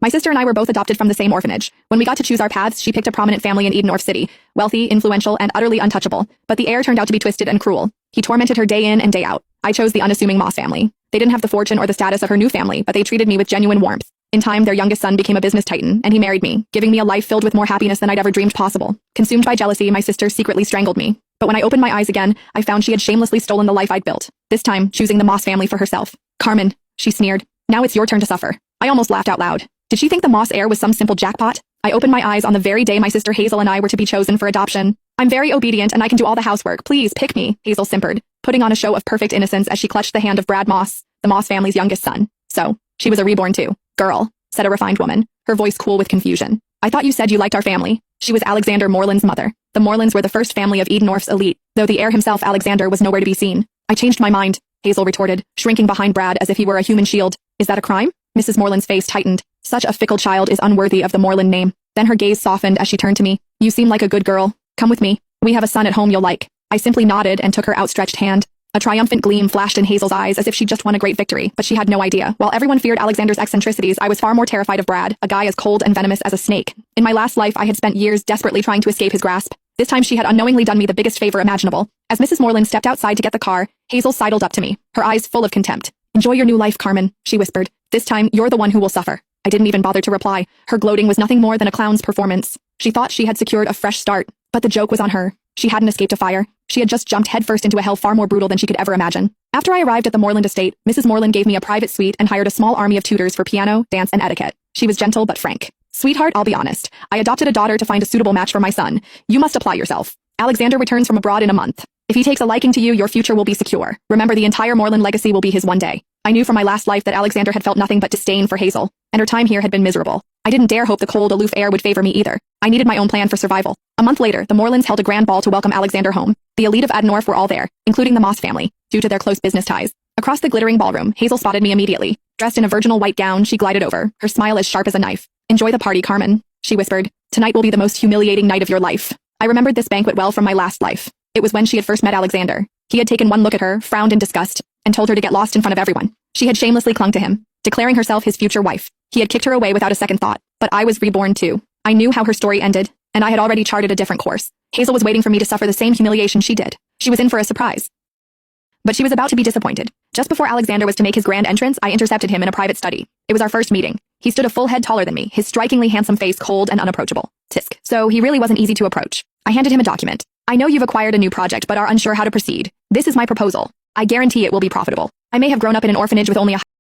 My sister and I were both adopted from the same orphanage. When we got to choose our paths, she picked a prominent family in Edenorf City, wealthy, influential, and utterly untouchable. But the heir turned out to be twisted and cruel. He tormented her day in and day out. I chose the unassuming Moss family. They didn't have the fortune or the status of her new family, but they treated me with genuine warmth. In time, their youngest son became a business titan, and he married me, giving me a life filled with more happiness than I'd ever dreamed possible. Consumed by jealousy, my sister secretly strangled me. But when I opened my eyes again, I found she had shamelessly stolen the life I'd built, this time choosing the Moss family for herself. Carmen, she sneered. Now it's your turn to suffer. I almost laughed out loud. Did she think the Moss heir was some simple jackpot? I opened my eyes on the very day my sister Hazel and I were to be chosen for adoption. I'm very obedient and I can do all the housework. Please pick me, Hazel simpered, putting on a show of perfect innocence as she clutched the hand of Brad Moss, the Moss family's youngest son. So, she was a reborn too. Girl, said a refined woman, her voice cool with confusion. I thought you said you liked our family. She was Alexander Moreland's mother. The Morelands were the first family of Edenorf's elite, though the heir himself, Alexander, was nowhere to be seen. I changed my mind, Hazel retorted, shrinking behind Brad as if he were a human shield. Is that a crime? Mrs. Moreland's face tightened. Such a fickle child is unworthy of the Moreland name. Then her gaze softened as she turned to me. You seem like a good girl. Come with me. We have a son at home you'll like. I simply nodded and took her outstretched hand. A triumphant gleam flashed in Hazel's eyes as if she'd just won a great victory, but she had no idea. While everyone feared Alexander's eccentricities, I was far more terrified of Brad, a guy as cold and venomous as a snake. In my last life, I had spent years desperately trying to escape his grasp. This time she had unknowingly done me the biggest favor imaginable. As Mrs. Moreland stepped outside to get the car, Hazel sidled up to me, her eyes full of contempt. Enjoy your new life, Carmen, she whispered. This time, you're the one who will suffer. I didn't even bother to reply. Her gloating was nothing more than a clown's performance. She thought she had secured a fresh start, but the joke was on her. She hadn't escaped a fire. She had just jumped headfirst into a hell far more brutal than she could ever imagine. After I arrived at the Moreland estate, Mrs. Moreland gave me a private suite and hired a small army of tutors for piano, dance, and etiquette. She was gentle but frank. Sweetheart, I'll be honest. I adopted a daughter to find a suitable match for my son. You must apply yourself. Alexander returns from abroad in a month. If he takes a liking to you, your future will be secure. Remember, the entire Moreland legacy will be his one day. I knew from my last life that Alexander had felt nothing but disdain for Hazel, and her time here had been miserable. I didn't dare hope the cold, aloof heir would favor me either. I needed my own plan for survival. A month later, the Morelands held a grand ball to welcome Alexander home. The elite of Edenorf were all there, including the Moss family, due to their close business ties. Across the glittering ballroom, Hazel spotted me immediately. Dressed in a virginal white gown, she glided over, her smile as sharp as a knife. Enjoy the party, Carmen, she whispered. Tonight will be the most humiliating night of your life. I remembered this banquet well from my last life. It was when she had first met Alexander. He had taken one look at her, frowned in disgust, and told her to get lost in front of everyone. She had shamelessly clung to him, declaring herself his future wife. He had kicked her away without a second thought, but I was reborn too. I knew how her story ended, and I had already charted a different course. Hazel was waiting for me to suffer the same humiliation she did. She was in for a surprise. But she was about to be disappointed. Just before Alexander was to make his grand entrance, I intercepted him in a private study. It was our first meeting. He stood a full head taller than me, his strikingly handsome face cold and unapproachable. Tisk. So he really wasn't easy to approach. I handed him a document. I know you've acquired a new project but are unsure how to proceed. This is my proposal. I guarantee it will be profitable. I may have grown up in an orphanage with only a